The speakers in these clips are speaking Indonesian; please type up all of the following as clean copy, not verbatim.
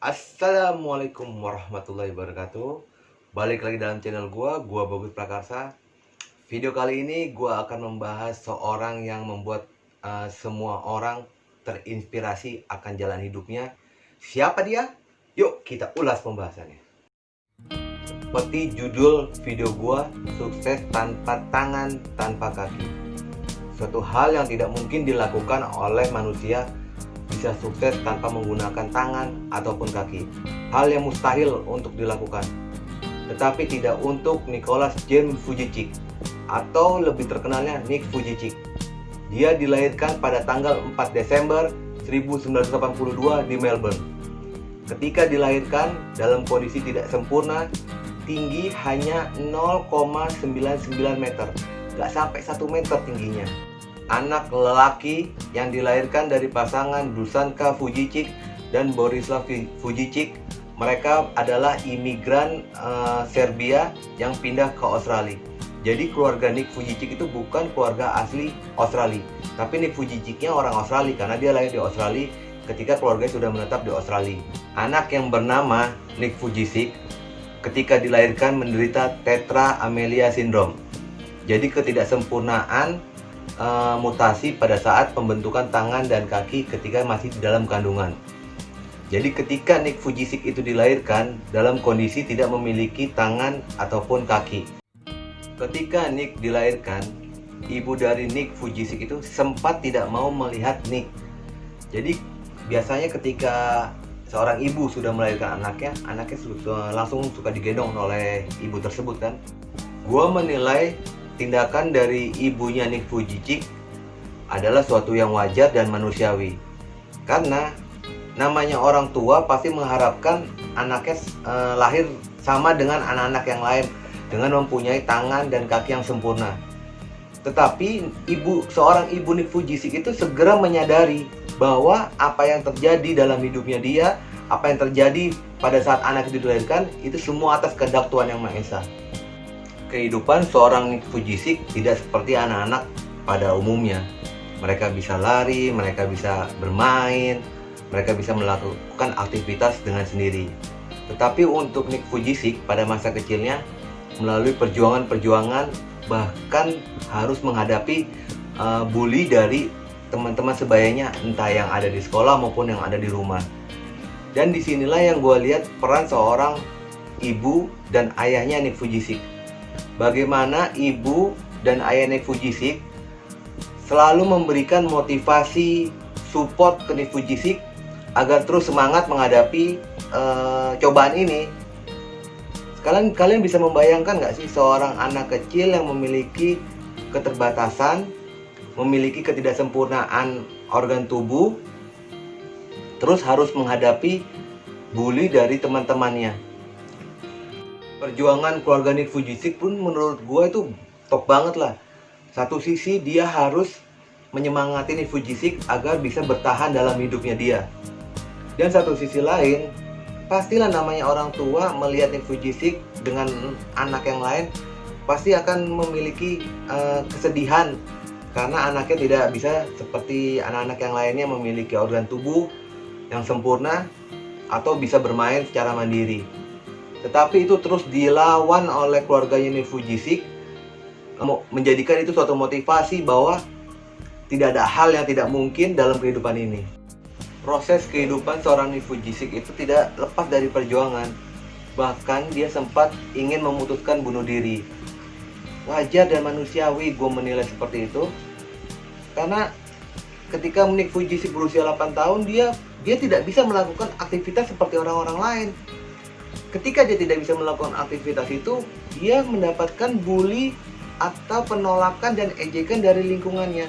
Assalamualaikum warahmatullahi wabarakatuh. Balik lagi dalam channel gua Bagus Prakarsa. Video kali ini gua akan membahas seorang yang membuat semua orang terinspirasi akan jalan hidupnya. Siapa dia? Yuk kita ulas pembahasannya. Seperti judul video gua, sukses tanpa tangan, tanpa kaki. Suatu hal yang tidak mungkin dilakukan oleh manusia bisa sukses tanpa menggunakan tangan ataupun kaki. Hal yang mustahil untuk dilakukan. Tetapi tidak untuk Nicholas James Vujicic, atau lebih terkenalnya Nick Vujicic. Dia dilahirkan pada tanggal 4 Desember 1982 di Melbourne. Ketika dilahirkan dalam kondisi tidak sempurna, tinggi hanya 0,99 meter, gak sampai 1 meter tingginya. Anak lelaki yang dilahirkan dari pasangan Dušanka Vujicic dan Borislav Vujicic. Mereka adalah imigran Serbia yang pindah ke Australia. Jadi keluarga Nick Vujicic itu bukan keluarga asli Australia, tapi Nick Vujicicnya orang Australia karena dia lahir di Australia ketika keluarganya sudah menetap di Australia. Anak yang bernama Nick Vujicic ketika dilahirkan menderita tetra amelia syndrome. Jadi ketidaksempurnaan mutasi pada saat pembentukan tangan dan kaki ketika masih di dalam kandungan. Jadi ketika Nick Vujicic itu dilahirkan dalam kondisi tidak memiliki tangan ataupun kaki. Ketika Nick dilahirkan, ibu dari Nick Vujicic itu sempat tidak mau melihat Nick. Jadi biasanya ketika seorang ibu sudah melahirkan anaknya langsung suka digendong oleh ibu tersebut kan. Gua menilai tindakan dari ibunya Nick Vujicic adalah suatu yang wajar dan manusiawi. Karena namanya orang tua pasti mengharapkan anaknya lahir sama dengan anak-anak yang lain dengan mempunyai tangan dan kaki yang sempurna. Tetapi seorang ibu Nick Vujicic itu segera menyadari bahwa apa yang terjadi dalam hidupnya dia, apa yang terjadi pada saat anak itu dilahirkan, itu semua atas kehendak Tuhan Yang Maha Esa. Kehidupan seorang Nick Vujicic tidak seperti anak-anak pada umumnya. Mereka bisa lari, mereka bisa bermain, mereka bisa melakukan aktivitas dengan sendiri. Tetapi untuk Nick Vujicic pada masa kecilnya, melalui perjuangan-perjuangan, bahkan harus menghadapi bully dari teman-teman sebayanya, entah yang ada di sekolah maupun yang ada di rumah. Dan disinilah yang gue lihat peran seorang ibu dan ayahnya Nick Vujicic. Bagaimana ibu dan ayah Nick Vujicic selalu memberikan motivasi, support ke Nick Vujicic agar terus semangat menghadapi cobaan ini. Kalian bisa membayangkan nggak sih seorang anak kecil yang memiliki keterbatasan, memiliki ketidaksempurnaan organ tubuh, terus harus menghadapi bully dari teman-temannya. Perjuangan keluarga Nick Vujicic pun menurut gue itu top banget lah. Satu sisi dia harus menyemangati Nick Vujicic agar bisa bertahan dalam hidupnya dia. Dan satu sisi lain, pastilah namanya orang tua melihat Nick Vujicic dengan anak yang lain pasti akan memiliki kesedihan karena anaknya tidak bisa seperti anak-anak yang lainnya memiliki organ tubuh yang sempurna atau bisa bermain secara mandiri. Tetapi itu terus dilawan oleh keluarganya Nick Vujicic, menjadikan itu suatu motivasi bahwa tidak ada hal yang tidak mungkin dalam kehidupan ini. Proses kehidupan seorang Nick Vujicic itu tidak lepas dari perjuangan. Bahkan dia sempat ingin memutuskan bunuh diri. Wajar dan manusiawi gue menilai seperti itu. Karena ketika Nick Vujicic berusia 8 tahun, dia tidak bisa melakukan aktivitas seperti orang-orang lain. Ketika dia tidak bisa melakukan aktivitas itu, dia mendapatkan bully atau penolakan dan ejekan dari lingkungannya.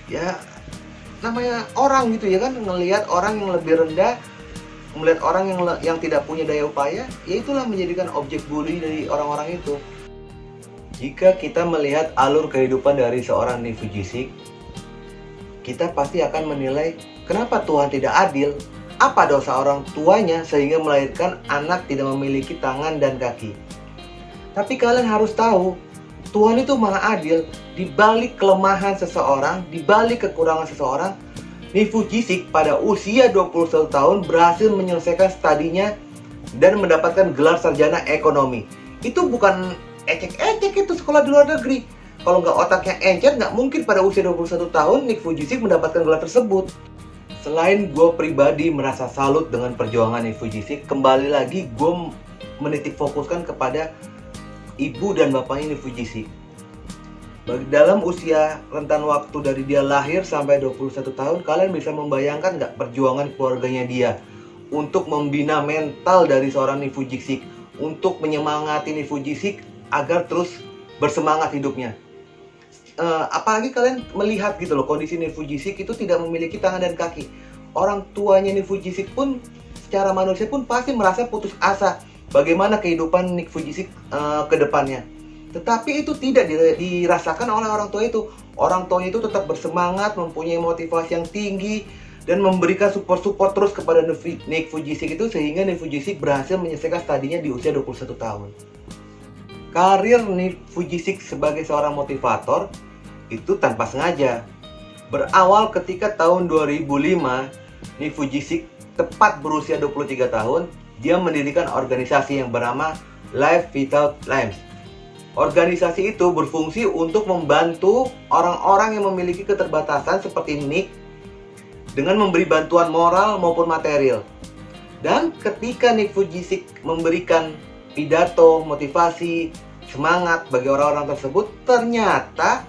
Ya, namanya orang gitu ya kan, melihat orang yang lebih rendah, melihat orang yang tidak punya daya upaya, ya itulah menjadikan objek bully dari orang-orang itu. Jika kita melihat alur kehidupan dari seorang Nick Vujicic, kita pasti akan menilai kenapa Tuhan tidak adil. Apa dosa orang tuanya sehingga melahirkan anak tidak memiliki tangan dan kaki? Tapi kalian harus tahu, Tuhan itu maha adil. Di balik kelemahan seseorang, di balik kekurangan seseorang, Nick Vujicic pada usia 21 tahun berhasil menyelesaikan studinya dan mendapatkan gelar sarjana ekonomi. Itu bukan ecek-ecek, itu sekolah di luar negeri. Kalau nggak otaknya encer, nggak mungkin pada usia 21 tahun Nick Vujicic mendapatkan gelar tersebut. Selain gue pribadi merasa salut dengan perjuangan Nick Vujicic, kembali lagi gue menitik fokuskan kepada ibu dan bapaknya Nick Vujicic. Dalam usia rentan waktu dari dia lahir sampai 21 tahun, kalian bisa membayangkan nggak perjuangan keluarganya dia untuk membina mental dari seorang Nick Vujicic, untuk menyemangati Nick Vujicic agar terus bersemangat hidupnya. Apalagi kalian melihat gitu loh, kondisi Nick Vujicic itu tidak memiliki tangan dan kaki. Orang tuanya Nick Vujicic pun secara manusia pun pasti merasa putus asa bagaimana kehidupan Nick Vujicic ke depannya. Tetapi itu tidak dirasakan oleh orang tua itu. Orang tuanya itu tetap bersemangat, mempunyai motivasi yang tinggi, dan memberikan support terus kepada Nick Vujicic itu, sehingga Nick Vujicic berhasil menyelesaikan studinya di usia 21 tahun. Karir Nick Vujicic sebagai seorang motivator itu tanpa sengaja. Berawal ketika tahun 2005, Nick Vujicic tepat berusia 23 tahun, dia mendirikan organisasi yang bernama Life Without Limits. Organisasi itu berfungsi untuk membantu orang-orang yang memiliki keterbatasan seperti Nick dengan memberi bantuan moral maupun material. Dan ketika Nick Vujicic memberikan pidato, motivasi, semangat bagi orang-orang tersebut, ternyata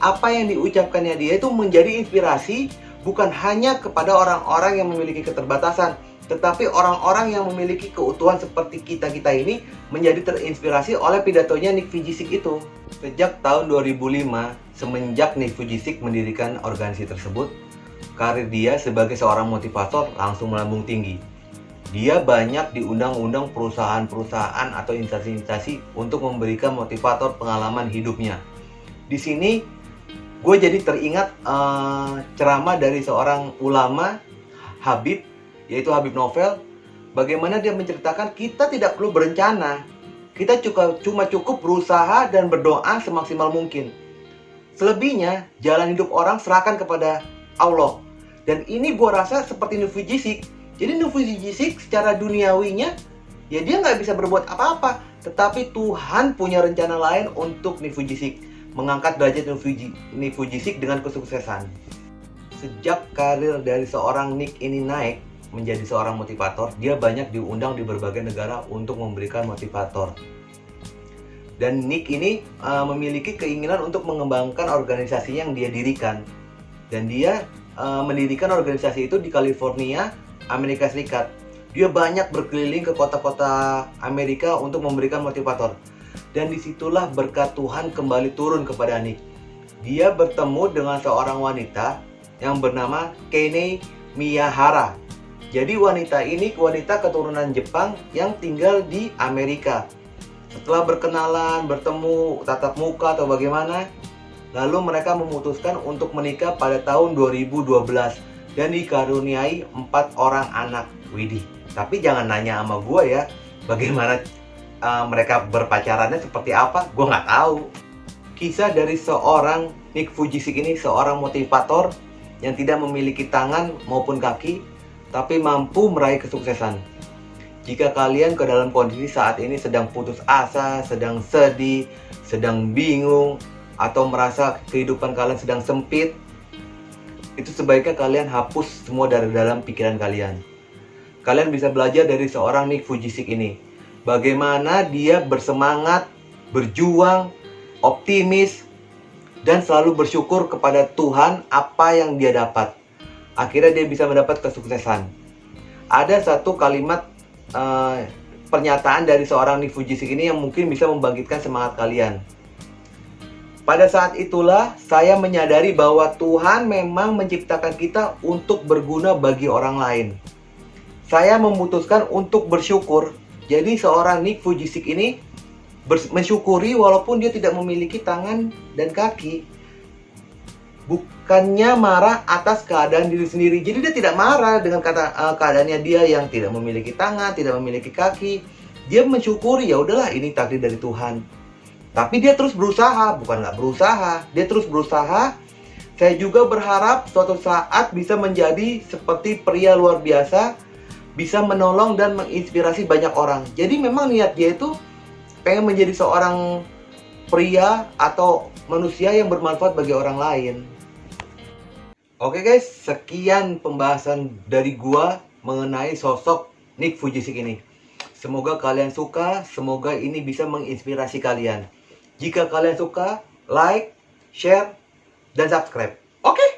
apa yang diucapkannya dia itu menjadi inspirasi bukan hanya kepada orang-orang yang memiliki keterbatasan, tetapi orang-orang yang memiliki keutuhan seperti kita-kita ini menjadi terinspirasi oleh pidatonya Nick Vujicic itu. Sejak tahun 2005, semenjak Nick Vujicic mendirikan organisasi tersebut, karir dia sebagai seorang motivator langsung melambung tinggi. Dia banyak diundang-undang perusahaan-perusahaan atau instansi-instansi untuk memberikan motivator pengalaman hidupnya. Di sini gue jadi teringat ceramah dari seorang ulama, Habib, yaitu Habib Novel. Bagaimana dia menceritakan kita tidak perlu berencana, kita cuma cukup berusaha dan berdoa semaksimal mungkin. Selebihnya jalan hidup orang serahkan kepada Allah. Dan ini gue rasa seperti Nick Vujicic. Jadi Nick Vujicic secara duniawinya ya dia nggak bisa berbuat apa-apa, tetapi Tuhan punya rencana lain untuk Nick Vujicic, mengangkat derajat Nick Vujicic dengan kesuksesan. Sejak karir dari seorang Nick ini naik menjadi seorang motivator, dia banyak diundang di berbagai negara untuk memberikan motivator. Dan Nick ini memiliki keinginan untuk mengembangkan organisasi yang dia dirikan. Dan dia mendirikan organisasi itu di California, Amerika Serikat. Dia banyak berkeliling ke kota-kota Amerika untuk memberikan motivator. Dan disitulah berkat Tuhan kembali turun kepada Nick. Dia bertemu dengan seorang wanita yang bernama Kenei Miyahara. Jadi wanita ini wanita keturunan Jepang yang tinggal di Amerika. Setelah berkenalan, bertemu tatap muka atau bagaimana, lalu mereka memutuskan untuk menikah pada tahun 2012 dan dikaruniai 4 orang anak. Widih, tapi jangan nanya sama gue ya, bagaimana mereka berpacarannya seperti apa, gue nggak tahu. Kisah dari seorang Nick Vujicic ini, seorang motivator yang tidak memiliki tangan maupun kaki, tapi mampu meraih kesuksesan. Jika kalian ke dalam kondisi saat ini sedang putus asa, sedang sedih, sedang bingung, atau merasa kehidupan kalian sedang sempit, itu sebaiknya kalian hapus semua dari dalam pikiran kalian. Kalian bisa belajar dari seorang Nick Vujicic ini. Bagaimana dia bersemangat, berjuang, optimis, dan selalu bersyukur kepada Tuhan apa yang dia dapat. Akhirnya dia bisa mendapat kesuksesan. Ada satu kalimat pernyataan dari seorang Nick Vujicic ini yang mungkin bisa membangkitkan semangat kalian. Pada saat itulah saya menyadari bahwa Tuhan memang menciptakan kita untuk berguna bagi orang lain. Saya memutuskan untuk bersyukur. Jadi seorang Nick Vujicic ini mensyukuri walaupun dia tidak memiliki tangan dan kaki. Bukannya marah atas keadaan diri sendiri. Jadi dia tidak marah dengan keadaannya dia yang tidak memiliki tangan, tidak memiliki kaki. Dia mensyukuri, ya udahlah ini takdir dari Tuhan. Tapi dia terus berusaha, bukan nggak berusaha. Dia terus berusaha Saya juga berharap suatu saat bisa menjadi seperti pria luar biasa, bisa menolong dan menginspirasi banyak orang. Jadi memang niat dia itu pengen menjadi seorang pria atau manusia yang bermanfaat bagi orang lain. Oke guys, sekian pembahasan dari gua mengenai sosok Nick Vujicic ini. Semoga kalian suka, semoga ini bisa menginspirasi kalian. Jika kalian suka, like, share, dan subscribe. Oke?